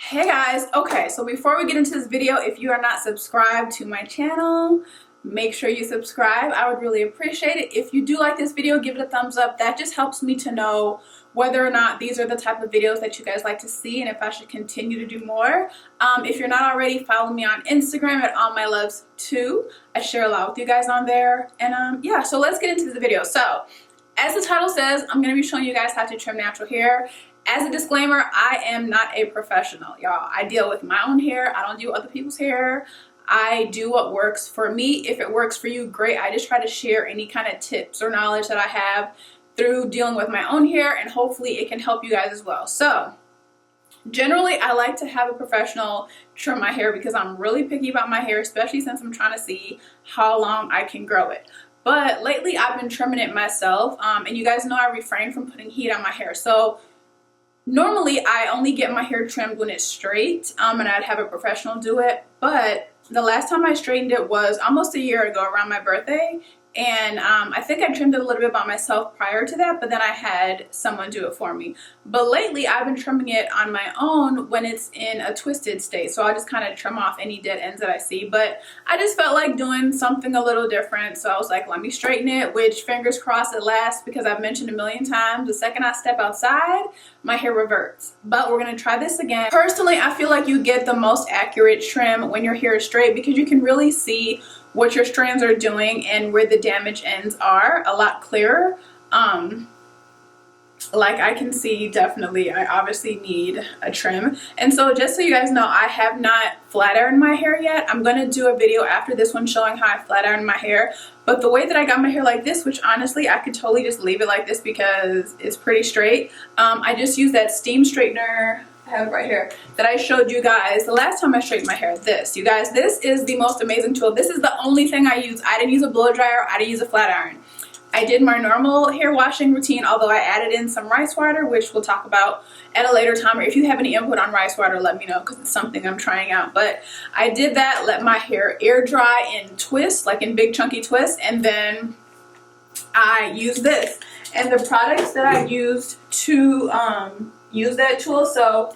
Hey guys, okay, so before we get into this video, if you are not subscribed to my channel, make sure you subscribe. I would really appreciate it. If you do like this video, give it a thumbs up. That just helps me to know whether or not these are the type of videos that you guys like to see and if I should continue to do more. If you're not already, follow me on Instagram at allmyluvs2. I share a lot with you guys on there. And yeah, so let's get into the video. So as the title says, I'm going to be showing you guys how to trim natural hair. As a disclaimer, I am not a professional, y'all. I deal with my own hair. I don't do other people's hair. I do what works for me. If it works for you, great. I just try to share any kind of tips or knowledge that I have through dealing with my own hair, and hopefully it can help you guys as well. So generally, I like to have a professional trim my hair because I'm really picky about my hair, especially since I'm trying to see how long I can grow it. But lately, I've been trimming it myself, and you guys know I refrain from putting heat on my hair. So normally, I only get my hair trimmed when it's straight, and I'd have a professional do it. But the last time I straightened it was almost a year ago around my birthday. And I think I trimmed it a little bit by myself prior to that, but then I had someone do it for me. But lately, I've been trimming it on my own when it's in a twisted state. So I just kind of trim off any dead ends that I see. But I just felt like doing something a little different. So I was like, let me straighten it, which fingers crossed it lasts, because I've mentioned a million times, the second I step outside, my hair reverts. But we're going to try this again. Personally, I feel like you get the most accurate trim when your hair is straight because you can really see what your strands are doing and where the damaged ends are a lot clearer. Like I can see definitely I obviously need a trim. And so just so you guys know, I have not flat ironed my hair yet. I'm going to do a video after this one showing how I flat ironed my hair. But the way that I got my hair like this, which honestly I could totally just leave it like this because it's pretty straight. I just use that steam straightener, I have it right here, that I showed you guys the last time I straightened my hair. This, you guys, this is the most amazing tool. This is the only thing I use. I didn't use a blow dryer. I didn't use a flat iron. I did my normal hair washing routine, although I added in some rice water, which we'll talk about at a later time. Or if you have any input on rice water, let me know because it's something I'm trying out. But I did that, let my hair air dry in twists, like in big chunky twists, and then I used this. And the products that I used to use that tool, so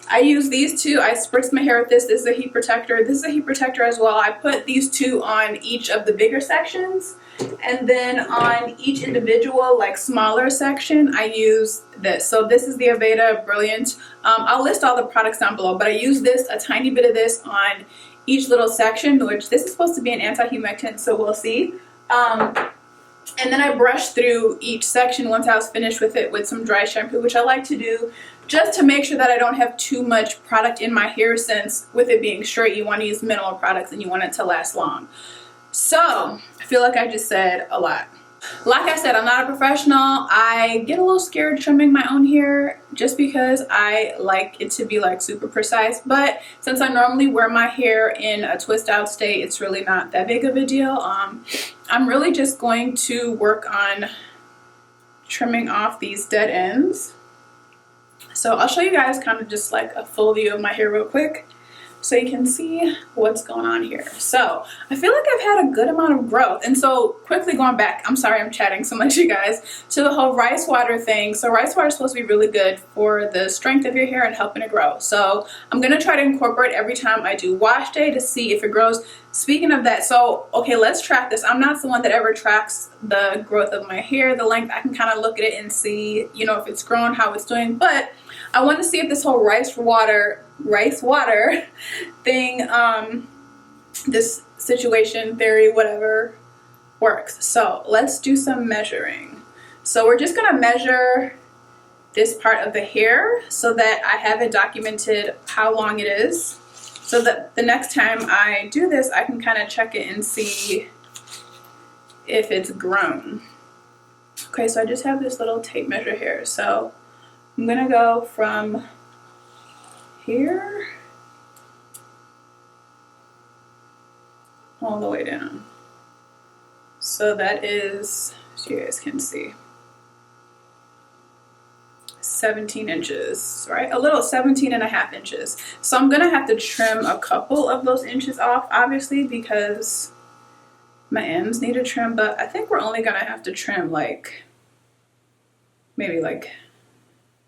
I use these two. I spritzed my hair with this. This is a heat protector. This is a heat protector as well. I put these two on each of the bigger sections, and then on each individual, like smaller section, I use this. So this is the Aveda Brilliant. I'll list all the products down below, but I use this, a tiny bit of this on each little section, which this is supposed to be an anti-humectant, so we'll see. And then I brushed through each section once I was finished with it with some dry shampoo, which I like to do just to make sure that I don't have too much product in my hair, since with it being straight, you want to use minimal products and you want it to last long. So I feel like I just said a lot. Like I said, I'm not a professional. I get a little scared trimming my own hair just because I like it to be like super precise. But since I normally wear my hair in a twist out state, it's really not that big of a deal. I'm really just going to work on trimming off these dead ends. So I'll show you guys kind of just like a full view of my hair real quick, so you can see what's going on here. So I feel like I've had a good amount of growth. And so quickly going back, I'm sorry I'm chatting so much, you guys, to the whole rice water thing. So rice water is supposed to be really good for the strength of your hair and helping it grow. So I'm going to try to incorporate every time I do wash day to see if it grows. Speaking of that, so okay, let's track this. I'm not someone that ever tracks the growth of my hair, the length. I can kind of look at it and see, you know, if it's grown, how it's doing. But I want to see if this whole rice water thing, this situation, theory, whatever, works. So let's do some measuring. So we're just going to measure this part of the hair so that I have it documented how long it is, so that the next time I do this, I can kind of check it and see if it's grown. Okay, so I just have this little tape measure here. So I'm going to go from here all the way down. So that is, so you guys can see, 17 inches, right? A little 17.5 inches. So I'm gonna have to trim a couple of those inches off, obviously, because my ends need a trim, but I think we're only gonna have to trim like maybe like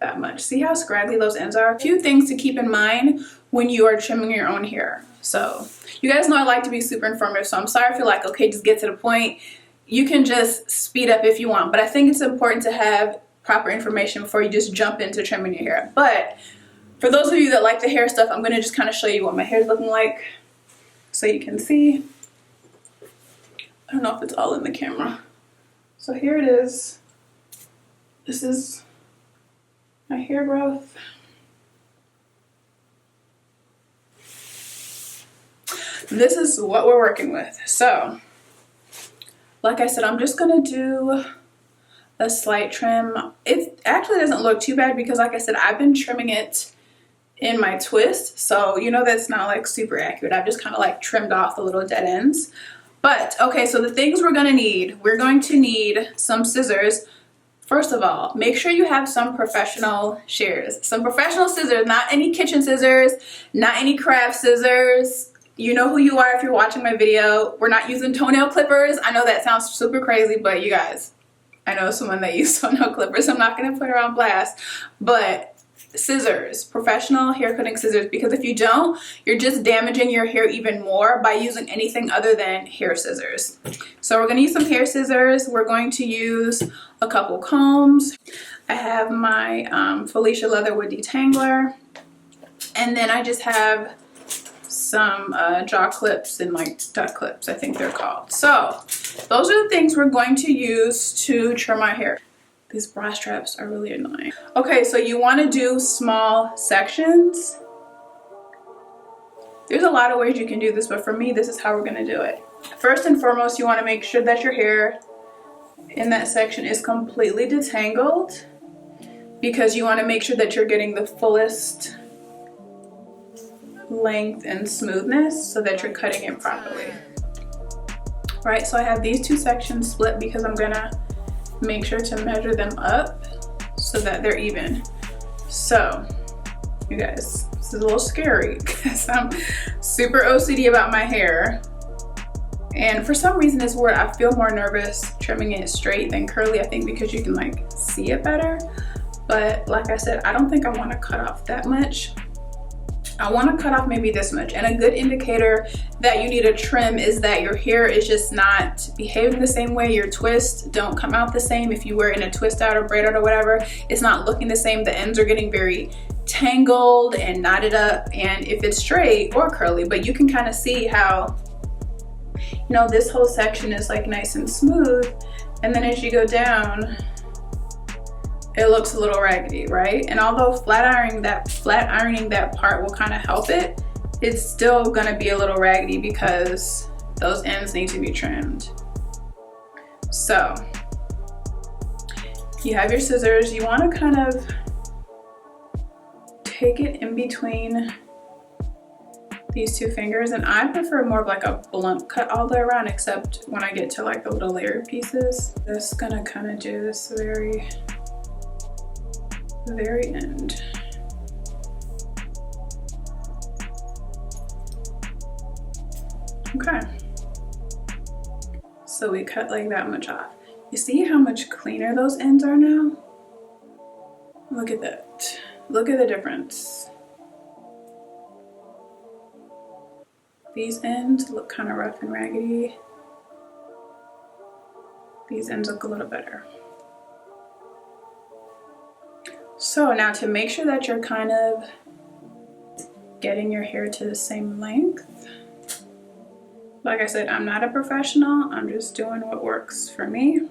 that much. See how scraggly those ends are? A few things to keep in mind when you are trimming your own hair. So you guys know I like to be super informative, so I'm sorry if you're like, okay, just get to the point. You can just speed up if you want, but I think it's important to have proper information before you just jump into trimming your hair. But for those of you that like the hair stuff, I'm gonna just kind of show you what my hair is looking like so you can see. I don't know if it's all in the camera. So here it is. This is my hair growth. This is what we're working with. So, like I said, I'm just gonna do a slight trim. It actually doesn't look too bad because, like I said, I've been trimming it in my twist. So, you know, that's not like super accurate. I've just kind of like trimmed off the little dead ends. But, okay, so the things we're gonna need. We're going to need some scissors. First of all, make sure you have some professional shears. Some professional scissors, not any kitchen scissors, not any craft scissors. You know who you are if you're watching my video. We're not using toenail clippers. I know that sounds super crazy, but you guys, I know someone that uses toenail clippers. I'm not gonna put her on blast, but scissors, professional hair cutting scissors, because if you don't, you're just damaging your hair even more by using anything other than hair scissors. So we're gonna use some hair scissors. We're going to use a couple combs. I have my Felicia Leatherwood detangler, and then I just have some jaw clips and like duck clips, I think they're called. So those are the things we're going to use to trim our hair. These bra straps are really annoying. Okay, so you want to do small sections. There's a lot of ways you can do this, but for me, this is how we're going to do it. First and foremost, you want to make sure that your hair in that section is completely detangled, because you want to make sure that you're getting the fullest length and smoothness so that you're cutting it properly. Right, so I have these two sections split because I'm gonna make sure to measure them up so that they're even. So you guys, this is a little scary because I'm super OCD about my hair, and for some reason it's weird, I feel more nervous trimming it straight than curly, I think because you can like see it better. But like I said, I don't think I want to cut off that much. I want to cut off maybe this much. And a good indicator that you need a trim is that your hair is just not behaving the same way. Your twists don't come out the same. If you wear it in a twist out or braid out or whatever, it's not looking the same. The ends are getting very tangled and knotted up. And if it's straight or curly, but you can kind of see how, you know, this whole section is like nice and smooth. And then as you go down, it looks a little raggedy, right? And although flat ironing that part will kind of help it, it's still gonna be a little raggedy because those ends need to be trimmed. So you have your scissors. You want to kind of take it in between these two fingers, and I prefer more of like a blunt cut all the way around, except when I get to like the little layered pieces. Just gonna kind of do this very end. Okay, so we cut like that much off. You see how much cleaner those ends are now? Look at that. Look at the difference. These ends look kind of rough and raggedy. These ends look a little better. So now to make sure that you're kind of getting your hair to the same length, like I said, I'm not a professional. I'm just doing what works for me.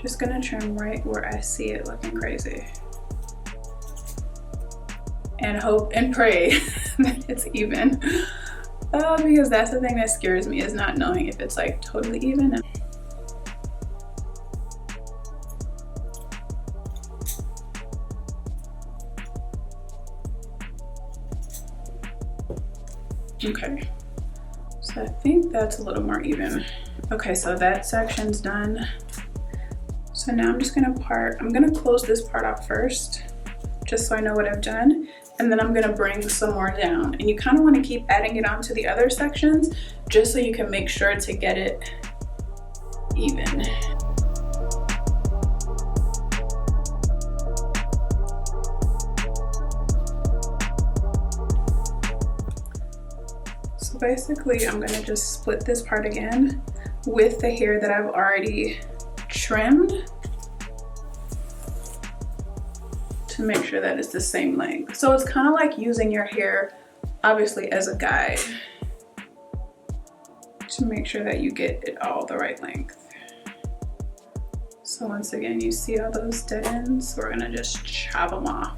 Just gonna trim right where I see it looking crazy. And hope and pray that it's even. Because that's the thing that scares me, is not knowing if it's like totally even. Okay, so I think that's a little more even. Okay, so that section's done. So now I'm just gonna I'm gonna close this part off first, just so I know what I've done. And then I'm gonna bring some more down. And you kind of want to keep adding it onto the other sections just so you can make sure to get it even. So basically I'm gonna just split this part again with the hair that I've already trimmed to make sure that it's the same length. So it's kind of like using your hair obviously as a guide to make sure that you get it all the right length. So once again, you see all those dead ends? We're gonna just chop them off.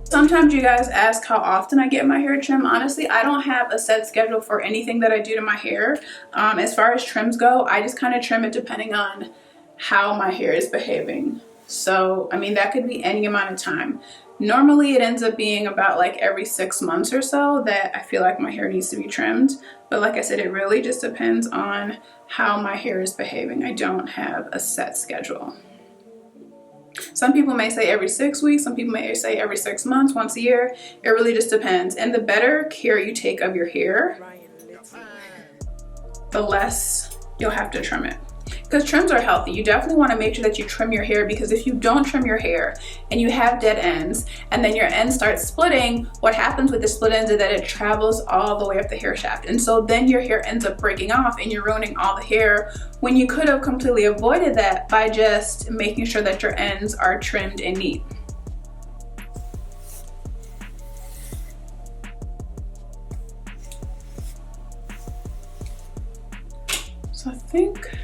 Sometimes you guys ask how often I get my hair trimmed. Honestly, I don't have a set schedule for anything that I do to my hair. As far as trims go, I just kind of trim it depending on how my hair is behaving. So, I mean, that could be any amount of time. Normally, it ends up being about like every 6 months or so that I feel like my hair needs to be trimmed. But like I said, it really just depends on how my hair is behaving. I don't have a set schedule. Some people may say every 6 weeks, some people may say every 6 months, once a year. It really just depends. And the better care you take of your hair, the less you'll have to trim it. Because trims are healthy. You definitely want to make sure that you trim your hair, because if you don't trim your hair and you have dead ends and then your ends start splitting, what happens with the split ends is that it travels all the way up the hair shaft. And so then your hair ends up breaking off and you're ruining all the hair when you could have completely avoided that by just making sure that your ends are trimmed and neat. So I think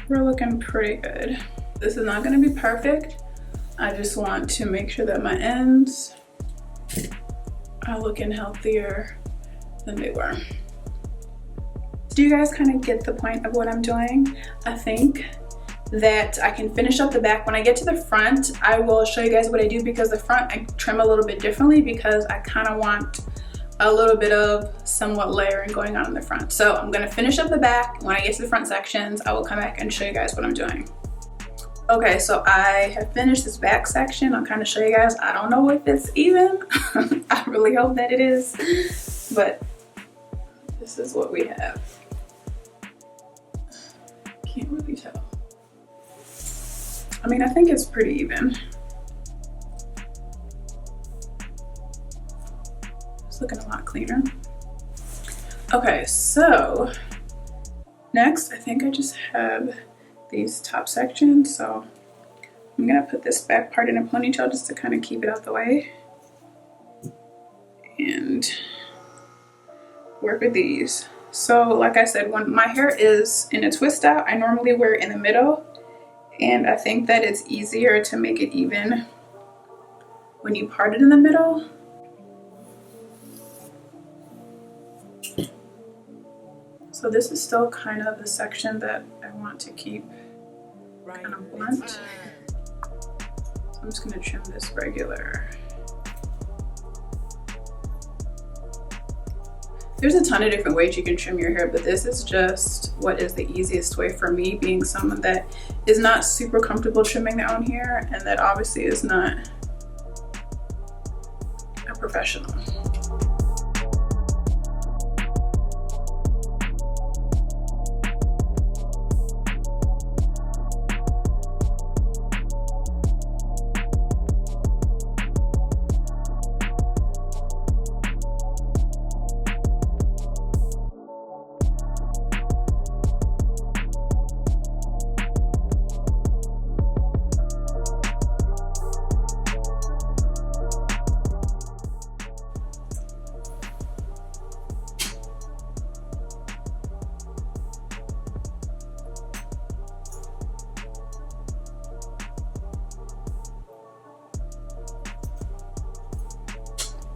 we're looking pretty good. This is not gonna be perfect. I just want to make sure that my ends are looking healthier than they were. Do you guys kind of get the point of what I'm doing? I think that I can finish up the back. When I get to the front, I will show you guys what I do, because the front I trim a little bit differently because I kind of want a little bit of somewhat layering going on in the front. So I'm gonna finish up the back. When I get to the front sections, I will come back and show you guys what I'm doing. Okay, so I have finished this back section. I'll kind of show you guys. I don't know if it's even. I really hope that it is, but this is what we have. Can't really tell. I mean, I think it's pretty even. Looking a lot cleaner. Okay, so next I think I just have these top sections, so I'm gonna put this back part in a ponytail just to kind of keep it out the way and work with these. So like I said, when my hair is in a twist out, I normally wear it in the middle, and I think that it's easier to make it even when you part it in the middle. So this is still kind of the section that I want to keep kind of blunt. So I'm just gonna trim this regular. There's a ton of different ways you can trim your hair, but this is just what is the easiest way for me, being someone that is not super comfortable trimming their own hair and that obviously is not a professional.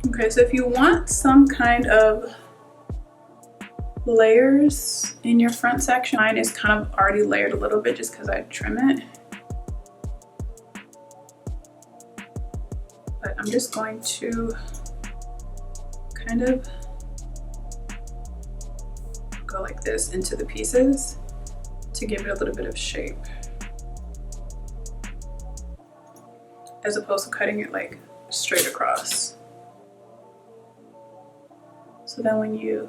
Okay, so if you want some kind of layers in your front section, mine is kind of already layered a little bit just because I trim it. But I'm just going to kind of go like this into the pieces to give it a little bit of shape, as opposed to cutting it like straight across. So then when you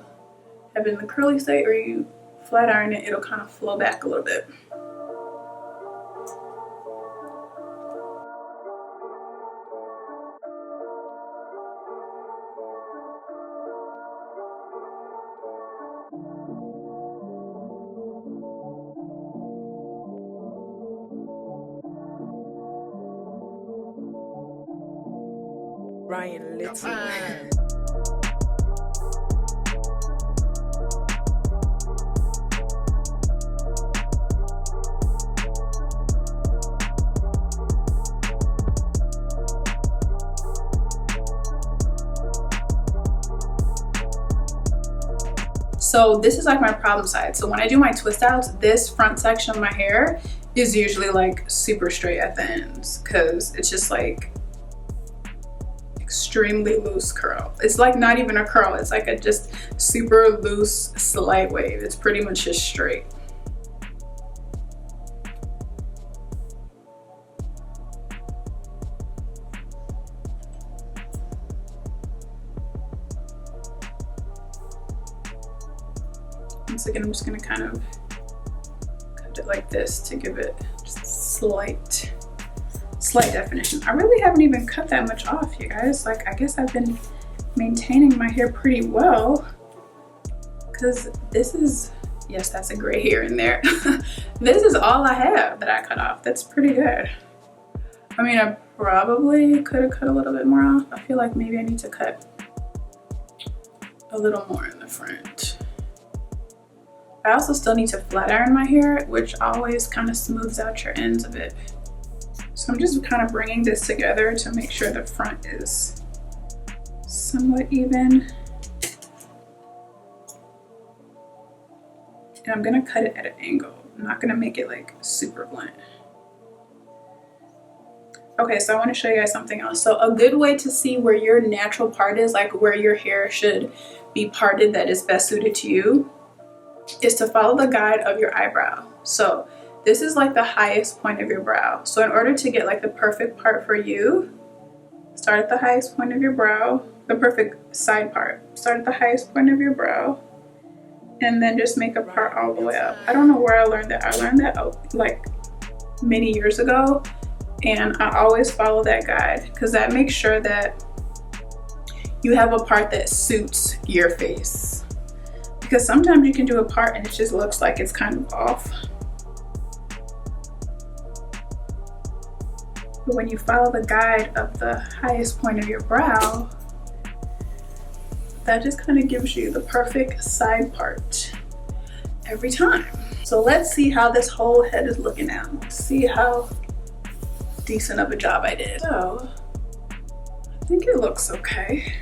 have it in the curly state or you flat iron it, it'll kind of flow back a little bit. Ryan Little. So this is like my problem side. So when I do my twist outs, this front section of my hair is usually like super straight at the ends because it's just like extremely loose curl. It's like not even a curl, it's like a just super loose slight wave. It's pretty much just straight. Once again, I'm just gonna kind of cut it like this to give it just slight definition. I really haven't even cut that much off, you guys. Like, I guess I've been maintaining my hair pretty well because this is, yes, that's a gray hair in there. This is all I have that I cut off. That's pretty good. I mean, I probably could have cut a little bit more off. I feel like maybe I need to cut a little more in the front. I also still need to flat iron my hair, which always kind of smooths out your ends a bit. So I'm just kind of bringing this together to make sure the front is somewhat even. And I'm gonna cut it at an angle. I'm not gonna make it like super blunt. Okay, so I want to show you guys something else. So a good way to see where your natural part is, like where your hair should be parted that is best suited to you, is to follow the guide of your eyebrow. So this is like the highest point of your brow. So in order to get like the perfect part for you, start at the highest point of your brow, the perfect side part. Start at the highest point of your brow and then just make a part all the way up. I don't know where I learned that. I learned that like many years ago, and I always follow that guide because that makes sure that you have a part that suits your face. Because sometimes you can do a part and it just looks like it's kind of off. But when you follow the guide of the highest point of your brow, that just kind of gives you the perfect side part every time. So let's see how this whole head is looking now. Let's see how decent of a job I did. So I think it looks okay.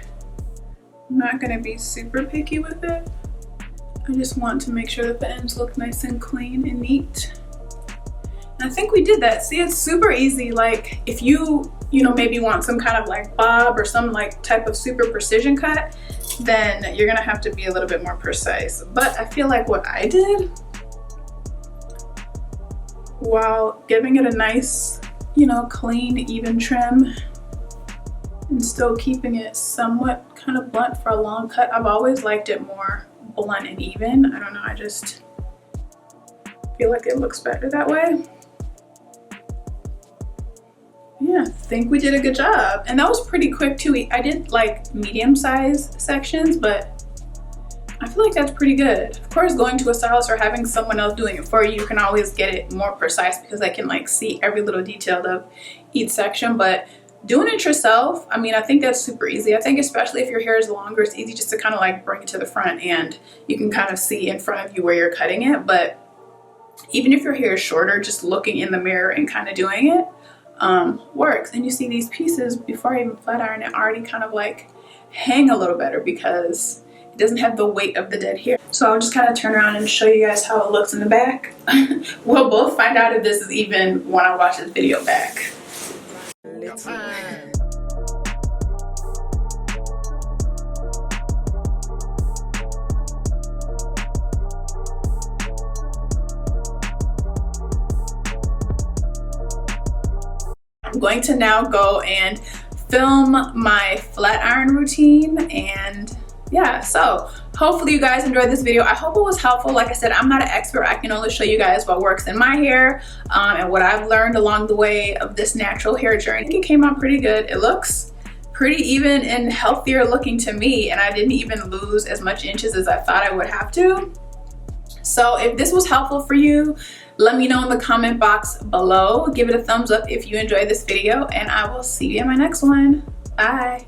I'm not gonna be super picky with it. I just want to make sure that the ends look nice and clean and neat. I think we did that. See, it's super easy. Like if you know, maybe want some kind of like bob or some like type of super precision cut, then you're gonna have to be a little bit more precise. But I feel like what I did, while giving it a nice, you know, clean, even trim and still keeping it somewhat kind of blunt for a long cut. I've always liked it more blunt and even. I don't know, I just feel like it looks better that way. Yeah, I think we did a good job. And that was pretty quick too. I did like medium-sized sections, but I feel like that's pretty good. Of course, going to a stylist or having someone else doing it for you, you can always get it more precise because they can like see every little detail of each section. But doing it yourself, I mean, I think that's super easy. I think especially if your hair is longer, it's easy just to kind of like bring it to the front and you can kind of see in front of you where you're cutting it. But even if your hair is shorter, just looking in the mirror and kind of doing it works. And you see these pieces, before I even flat iron it, already kind of like hang a little better because it doesn't have the weight of the dead hair. So I'll just kind of turn around and show you guys how it looks in the back. We'll both find out if this is even when I watch this video back. I'm going to now go and film my flat iron routine, and yeah, so hopefully you guys enjoyed this video. I hope it was helpful. Like I said, I'm not an expert. I can only show you guys what works in my hair and what I've learned along the way of this natural hair journey. I think it came out pretty good. It looks pretty even and healthier looking to me, and I didn't even lose as much inches as I thought I would have to. So if this was helpful for you, let me know in the comment box below. Give it a thumbs up if you enjoyed this video, and I will see you in my next one. Bye.